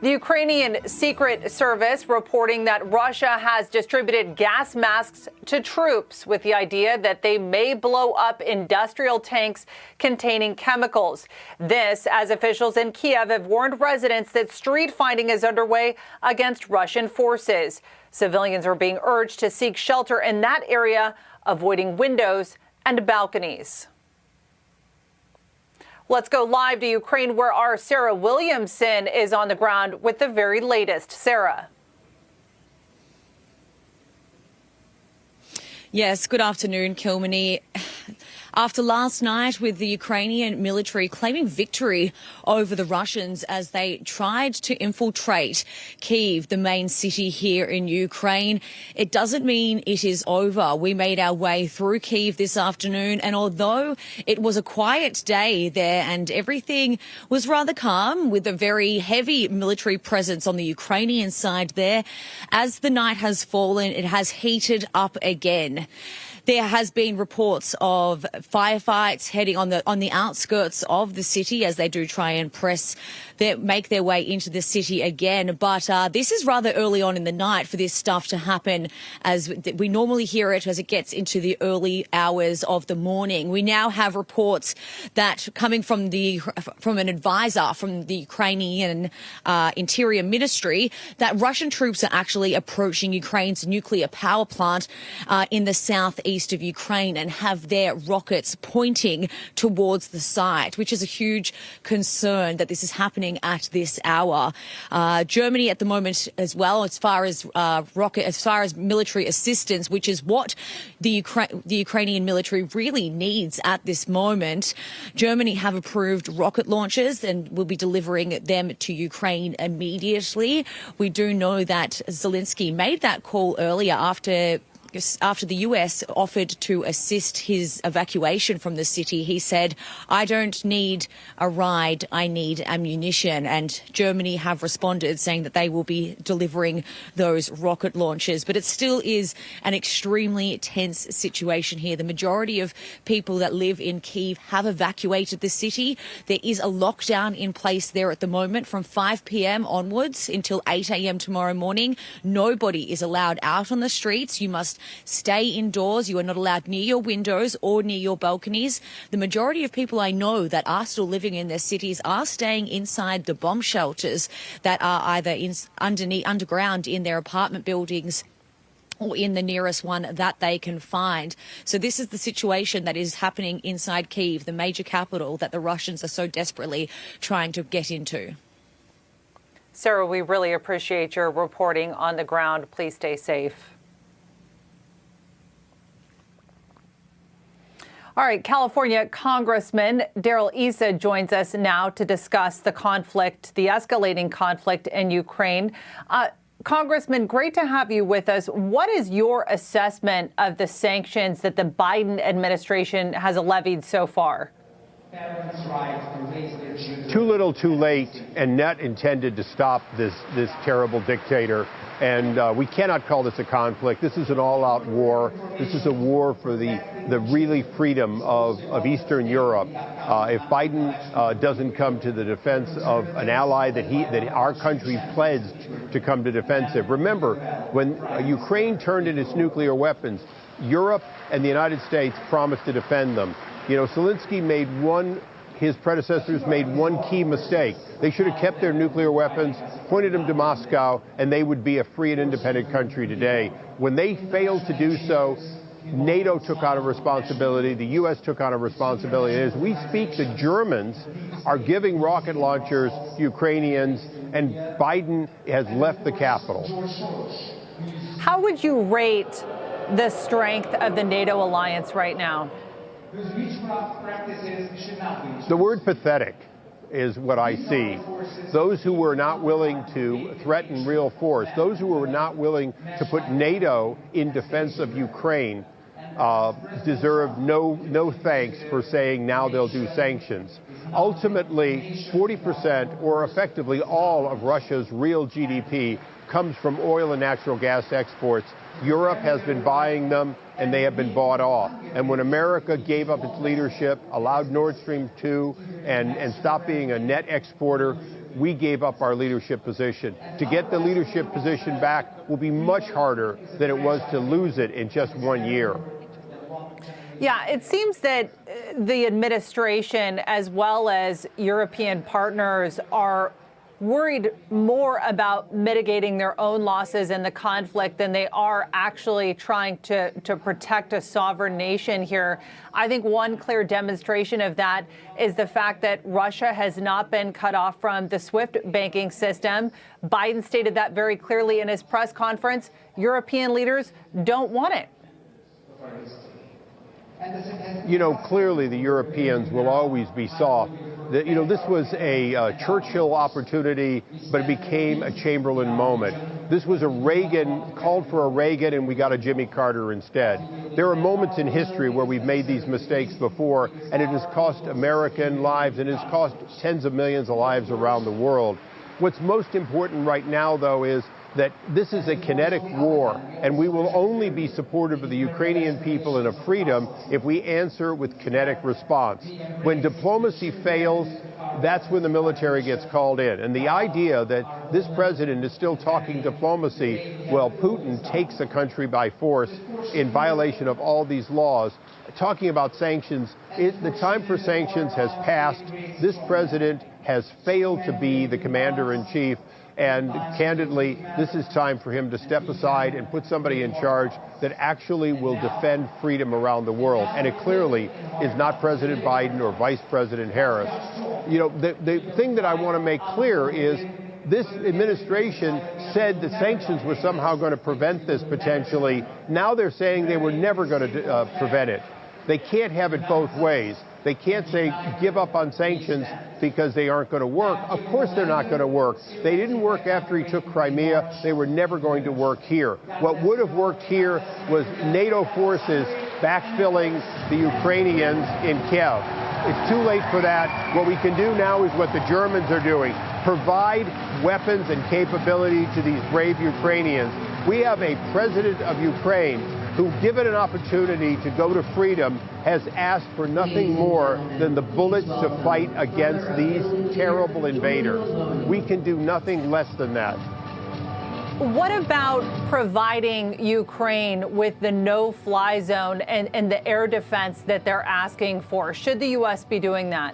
The Ukrainian Secret Service reporting that Russia has distributed gas masks to troops with the idea that they may blow up industrial tanks containing chemicals. This as officials in Kiev have warned residents that street fighting is underway against Russian forces. Civilians are being urged to seek shelter in that area, avoiding windows and balconies. Let's go live to Ukraine, where our Sarah Williamson is on the ground with the very latest. Sarah. Yes, good afternoon, Kilmany. After last night, with the Ukrainian military claiming victory over the Russians as they tried to infiltrate Kyiv, the main city here in Ukraine, it doesn't mean it is over. We made our way through Kyiv this afternoon, and although it was a quiet day there and everything was rather calm with a very heavy military presence on the Ukrainian side there, as the night has fallen, it has heated up again. There has been reports of firefights heading on the outskirts of the city as they do try and make their way into the city again. But this is rather early on in the night for this stuff to happen, as we normally hear it as it gets into the early hours of the morning. We now have reports that coming from an advisor from the Ukrainian Interior Ministry that Russian troops are actually approaching Ukraine's nuclear power plant in the southeast of Ukraine and have their rockets pointing towards the site, which is a huge concern that this is happening at this hour. Germany at the moment as well, as far as military assistance, which is what the Ukrainian military really needs at this moment. Germany have approved rocket launches and will be delivering them to Ukraine immediately. We do know that Zelensky made that call earlier after the US offered to assist his evacuation from the city. He said, "I don't need a ride, I need ammunition." And Germany have responded saying that they will be delivering those rocket launches. But it still is an extremely tense situation here. The majority of people that live in Kyiv have evacuated the city. There is a lockdown in place there at the moment from 5 p.m. onwards until 8 a.m. tomorrow morning. Nobody is allowed out on the streets. You must stay indoors. You are not allowed near your windows or near your balconies. The majority of people I know that are still living in their cities are staying inside the bomb shelters that are either underground in their apartment buildings or in the nearest one that they can find. So this is the situation that is happening inside Kyiv, the major capital that the Russians are so desperately trying to get into. Sarah, we really appreciate your reporting on the ground. Please stay safe. All right, California Congressman Darrell Issa joins us now to discuss the escalating conflict in Ukraine. Congressman, great to have you with us. What is your assessment of the sanctions that the Biden administration has levied so far? Too little, too late, and not intended to stop this terrible dictator. And we cannot call this a conflict. This is an all-out war. This is a war for the really freedom of Eastern Europe. If Biden doesn't come to the defense of an ally that our country pledged to come to defensive. Remember, when Ukraine turned in its nuclear weapons, Europe and the United States promised to defend them. You know, his predecessors made one key mistake. They should have kept their nuclear weapons, pointed them to Moscow, and they would be a free and independent country today. When they failed to do so, NATO took on a responsibility, the U.S. took on a responsibility. And as we speak, the Germans are giving rocket launchers to Ukrainians, and Biden has left the capital. How would you rate the strength of the NATO alliance right now? The word pathetic is what I see. Those who were not willing to threaten real force, those who were not willing to put NATO in defense of Ukraine, deserve no thanks for saying now they'll do sanctions. Ultimately, 40% or effectively all of Russia's real GDP comes from oil and natural gas exports. Europe has been buying them, and they have been bought off. And when America gave up its leadership, allowed Nord Stream 2, and stopped being a net exporter, we gave up our leadership position. To get the leadership position back will be much harder than it was to lose it in just 1 year. Yeah, it seems that the administration, as well as European partners, are worried more about mitigating their own losses in the conflict than they are actually trying to protect a sovereign nation here. I think one clear demonstration of that is the fact that Russia has not been cut off from the SWIFT banking system. Biden stated that very clearly in his press conference. European leaders don't want it. You know, clearly the Europeans will always be soft. You know, this was a Churchill opportunity, but it became a Chamberlain moment. This was a Reagan, called for a Reagan, and we got a Jimmy Carter instead. There are moments in history where we've made these mistakes before, and it has cost American lives, and it has cost tens of millions of lives around the world. What's most important right now, though, is that this is a kinetic war, and we will only be supportive of the Ukrainian people and of freedom if we answer with kinetic response. When diplomacy fails, that's when the military gets called in. And the idea that this president is still talking diplomacy while Putin takes a country by force in violation of all these laws, talking about sanctions, the time for sanctions has passed. This president has failed to be the commander-in-chief. And candidly, this is time for him to step aside and put somebody in charge that actually will defend freedom around the world. And it clearly is not President Biden or Vice President Harris. You know, the thing that I want to make clear is this administration said that sanctions were somehow going to prevent this potentially. Now they're saying they were never going to prevent it. They can't have it both ways. They can't say give up on sanctions because they aren't going to work. Of course they're not going to work. They didn't work after he took Crimea. They were never going to work here. What would have worked here was NATO forces backfilling the Ukrainians in Kiev. It's too late for that. What we can do now is what the Germans are doing. Provide weapons and capability to these brave Ukrainians. We have a president of Ukraine who, given an opportunity to go to freedom, has asked for nothing more than the bullets to fight against these terrible invaders. We can do nothing less than that. What about providing Ukraine with the no-fly zone and the air defense that they're asking for? Should the U.S. be doing that?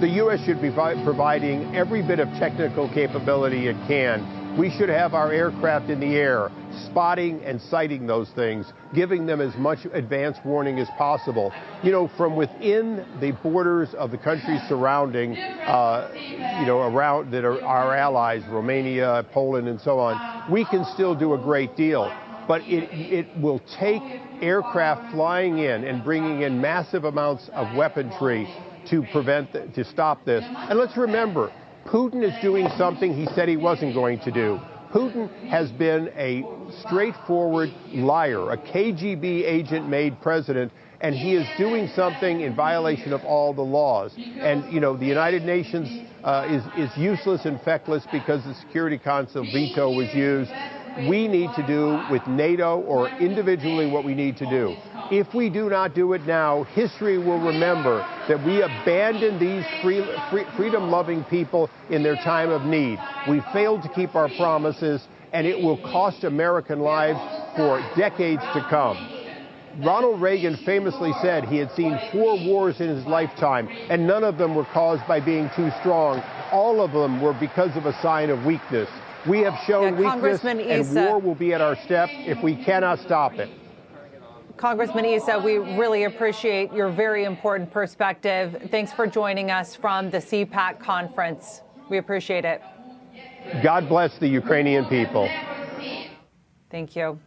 The U.S. should be providing every bit of technical capability it can. We should have our aircraft in the air, spotting and sighting those things, giving them as much advance warning as possible. You know, from within the borders of the countries surrounding, around that are our allies, Romania, Poland, and so on, we can still do a great deal. But it will take aircraft flying in and bringing in massive amounts of weaponry to stop this. And let's remember, Putin is doing something he said he wasn't going to do. Putin has been a straightforward liar, a KGB agent-made president, and he is doing something in violation of all the laws. And, you know, the United Nations is useless and feckless because the Security Council veto was used. We need to do with NATO or individually what we need to do. If we do not do it now, history will remember that we abandoned these freedom-loving people in their time of need. We failed to keep our promises, and it will cost American lives for decades to come. Ronald Reagan famously said he had seen 4 wars in his lifetime, and none of them were caused by being too strong. All of them were because of a sign of weakness. We have shown weakness, and war will be at our step if we cannot stop it. Congressman Issa, we really appreciate your very important perspective. Thanks for joining us from the CPAC conference. We appreciate it. God bless the Ukrainian people. Thank you.